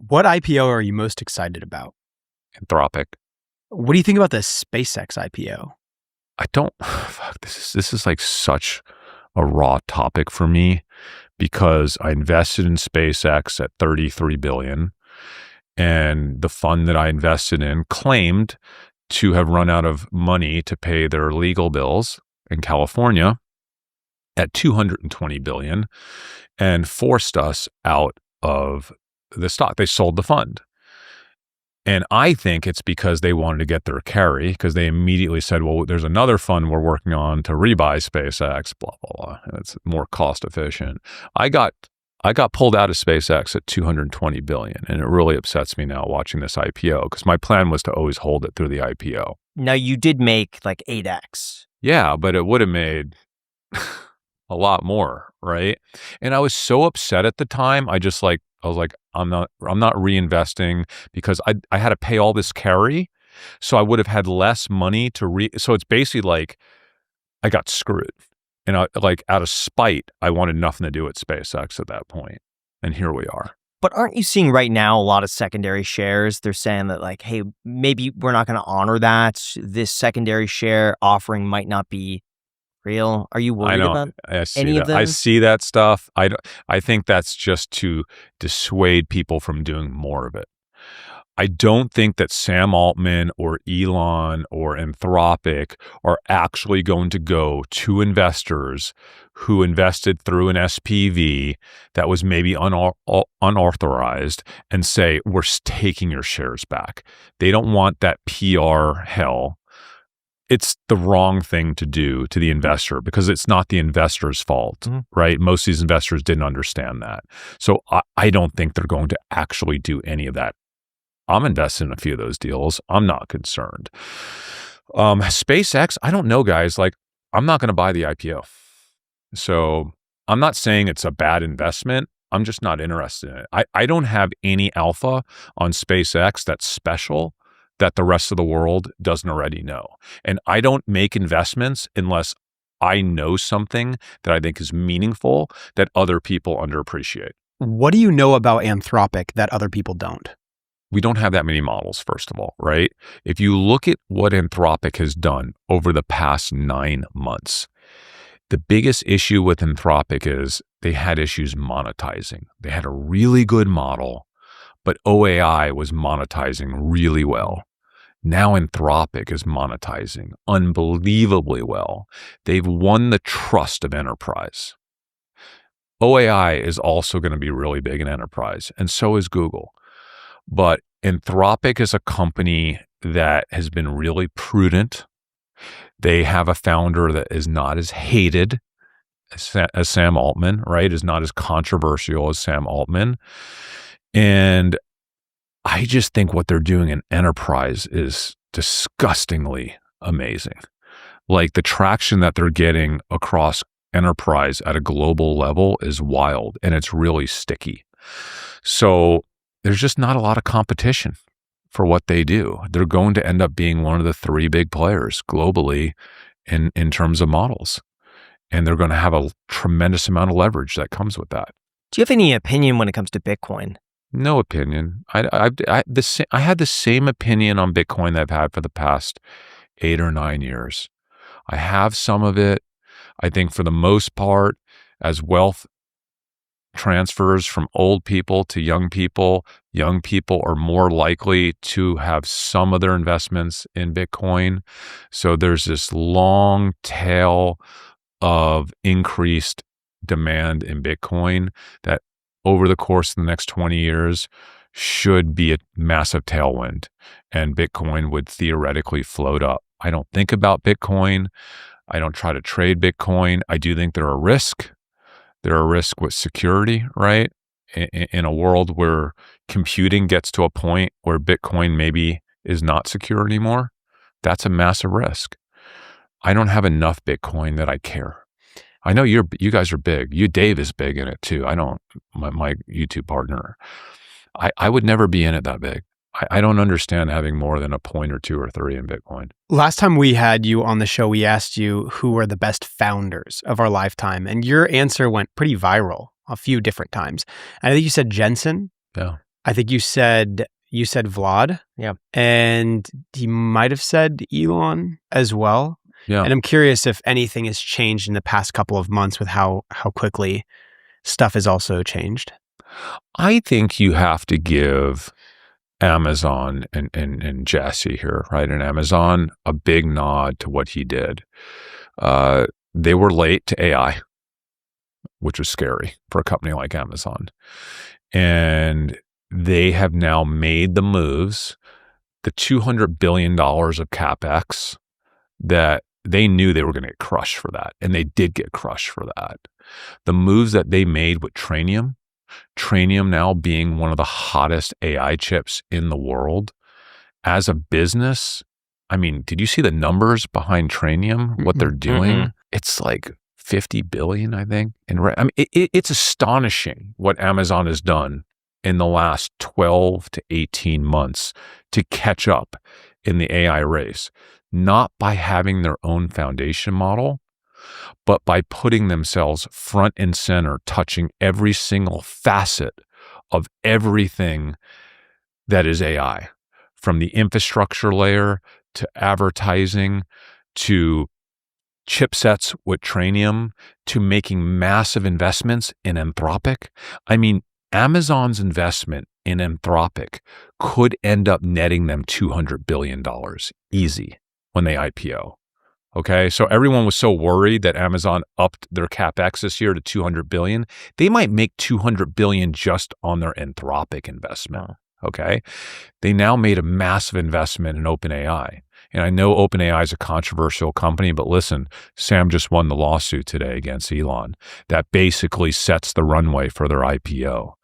What IPO are you most excited about? Anthropic. What do you think about the SpaceX IPO? Fuck, this is like such a raw topic for me because I invested in SpaceX at $33 billion, and the fund that I invested in claimed to have run out of money to pay their legal bills in California at $220 billion and forced us out of the stock. They sold the fund. And I think it's because they wanted to get their carry, because they immediately said, well, there's another fund we're working on to rebuy SpaceX, blah, blah, blah. And it's more cost efficient. I got pulled out of SpaceX at $220 billion. And it really upsets me now watching this IPO, because my plan was to always hold it through the IPO. Now, you did make like 8x. Yeah, but it would have made a lot more, right? And I was so upset at the time. I was like, I'm not reinvesting, because I had to pay all this carry. So I would have had less money so it's basically like I got screwed. And out of spite, I wanted nothing to do with SpaceX at that point. And here we are. But aren't you seeing right now a lot of secondary shares? They're saying that like, hey, maybe we're not going to honor that. This secondary share offering might not be real. Are you worried about any of them? I see that stuff. I think that's just to dissuade people from doing more of it. I don't think that Sam Altman or Elon or Anthropic are actually going to go to investors who invested through an SPV that was maybe unauthorized and say, we're taking your shares back. They don't want that PR hell. It's the wrong thing to do to the investor, because it's not the investor's fault, right? Most of these investors didn't understand that. So I don't think they're going to actually do any of that. I'm invested in a few of those deals. I'm not concerned. SpaceX, I don't know, guys. Like, I'm not going to buy the IPO. So I'm not saying it's a bad investment. I'm just not interested in it. I don't have any alpha on SpaceX that's special that the rest of the world doesn't already know. And I don't make investments unless I know something that I think is meaningful that other people underappreciate. What do you know about Anthropic that other people don't? We don't have that many models, first of all, right? If you look at what Anthropic has done over the past 9 months, the biggest issue with Anthropic is they had issues monetizing. They had a really good model, but OAI was monetizing really well. Now Anthropic is monetizing unbelievably well. They've won the trust of enterprise. OAI is also going to be really big in enterprise, and so is Google. But Anthropic is a company that has been really prudent. They have a founder that is not as hated as Sam Altman, right? Is not as controversial as Sam Altman. And I just think what they're doing in enterprise is disgustingly amazing. Like, the traction that they're getting across enterprise at a global level is wild, and it's really sticky. So there's just not a lot of competition for what they do. They're going to end up being one of the 3 big players globally in terms of models. And they're going to have a tremendous amount of leverage that comes with that. Do you have any opinion when it comes to Bitcoin? No opinion. I had the same opinion on Bitcoin that I've had for the past 8 or 9 years. I have some of it. I think for the most part, as wealth transfers from old people to young people are more likely to have some of their investments in Bitcoin. So there's this long tail of increased demand in Bitcoin that over the course of the next 20 years should be a massive tailwind, and Bitcoin would theoretically float up. I don't think about Bitcoin. I don't try to trade Bitcoin. I do think they're a risk. They're a risk with security, right? In a world where computing gets to a point where Bitcoin maybe is not secure anymore, that's a massive risk. I don't have enough Bitcoin that I care. I know you guys are big. Dave is big in it too. My YouTube partner. I would never be in it that big. I don't understand having more than a point or 2 or 3 in Bitcoin. Last time we had you on the show, we asked you who are the best founders of our lifetime, and your answer went pretty viral a few different times. And I think you said Jensen. Yeah. I think you said Vlad. Yeah. And he might have said Elon as well. Yeah. And I'm curious if anything has changed in the past couple of months with how quickly stuff has also changed. I think you have to give Amazon and Jesse here, right? And Amazon, a big nod to what he did. They were late to AI, which was scary for a company like Amazon. And they have now made the moves, the $200 billion of CapEx that they knew they were going to get crushed for that. And they did get crushed for that. The moves that they made with Trainium now being one of the hottest AI chips in the world, as a business, I mean, did you see the numbers behind Trainium, what they're doing? It's like 50 billion, I think. And I mean, it's astonishing what Amazon has done in the last 12 to 18 months to catch up in the AI race, not by having their own foundation model, but by putting themselves front and center, touching every single facet of everything that is AI, from the infrastructure layer to advertising to chipsets with Trainium to making massive investments in Anthropic. I mean, Amazon's investment in Anthropic could end up netting them $200 billion easy when they IPO. Okay, so everyone was so worried that Amazon upped their CapEx this year to $200 billion. They might make $200 billion just on their Anthropic investment. Okay, they now made a massive investment in OpenAI. And I know OpenAI is a controversial company, but listen, Sam just won the lawsuit today against Elon that basically sets the runway for their IPO.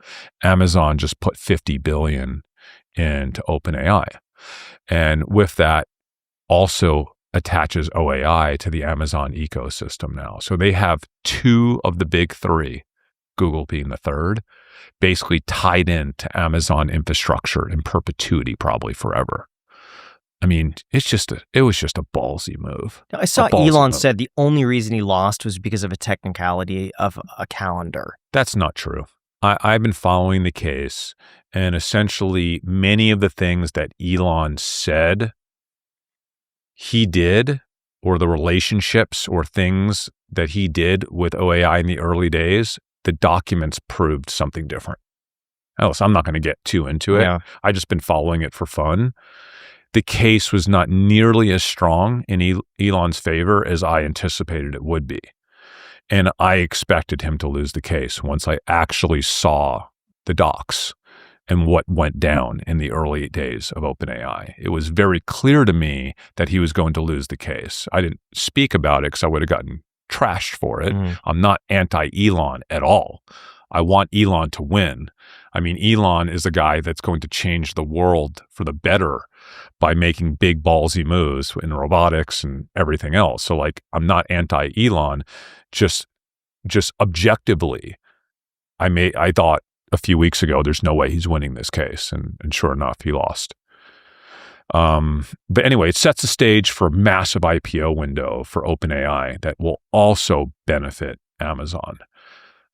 Amazon just put $50 billion into OpenAI. And with that, also attaches OAI to the Amazon ecosystem now. So they have two of the big three, Google being the third, basically tied in to Amazon infrastructure in perpetuity, probably forever. I mean, it was just a ballsy move. I saw Elon said the only reason he lost was because of a technicality of a calendar. That's not true. I've been following the case, and essentially many of the things that Elon said he did, or the relationships or things that he did with OAI in the early days, the documents proved something different. So I'm not going to get too into it. Yeah. I've just been following it for fun. The case was not nearly as strong in Elon's favor as I anticipated it would be. And I expected him to lose the case once I actually saw the docs and what went down in the early days of OpenAI. It was very clear to me that he was going to lose the case. I didn't speak about it because I would have gotten trashed for it. I'm not anti-Elon at all. I want Elon to win. I mean, Elon is the guy that's going to change the world for the better by making big ballsy moves in robotics and everything else. So like, I'm not anti-Elon, just objectively, I thought a few weeks ago, there's no way he's winning this case. And sure enough, he lost. But anyway, it sets the stage for a massive IPO window for OpenAI that will also benefit Amazon.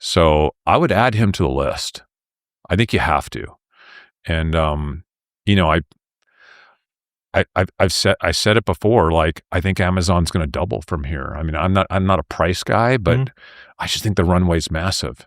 So I would add him to the list. I think you have to. And, you know, I said it before, like, I think Amazon's going to double from here. I mean, I'm not a price guy, but I just think the runway's massive.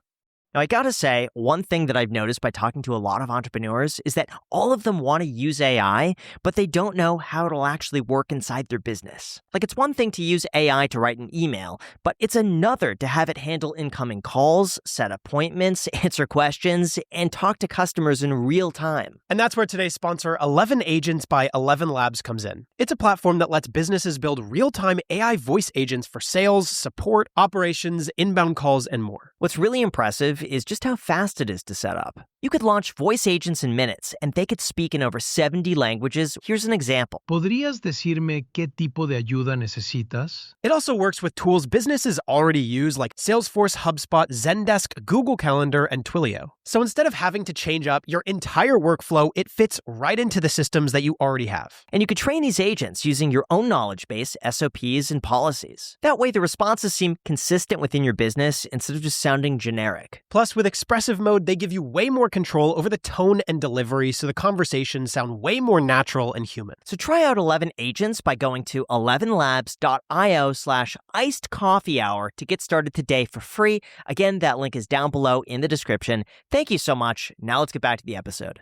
Now, I gotta say, one thing that I've noticed by talking to a lot of entrepreneurs is that all of them want to use AI, but they don't know how it'll actually work inside their business. Like, it's one thing to use AI to write an email, but it's another to have it handle incoming calls, set appointments, answer questions, and talk to customers in real time. And that's where today's sponsor, 11 Agents by 11 Labs, comes in. It's a platform that lets businesses build real-time AI voice agents for sales, support, operations, inbound calls, and more. What's really impressive is just how fast it is to set up. You could launch voice agents in minutes, and they could speak in over 70 languages. Here's an example. ¿Podrías decirme qué tipo de ayuda necesitas? It also works with tools businesses already use like Salesforce, HubSpot, Zendesk, Google Calendar, and Twilio. So instead of having to change up your entire workflow, it fits right into the systems that you already have. And you could train these agents using your own knowledge base, SOPs, and policies. That way, the responses seem consistent within your business instead of just sounding generic. Plus, with Expressive Mode, they give you way more control over the tone and delivery so the conversations sound way more natural and human. So try out 11 Agents by going to 11labs.io/icedcoffeehour to get started today for free. Again, that link is down below in the description. Thank you so much. Now let's get back to the episode.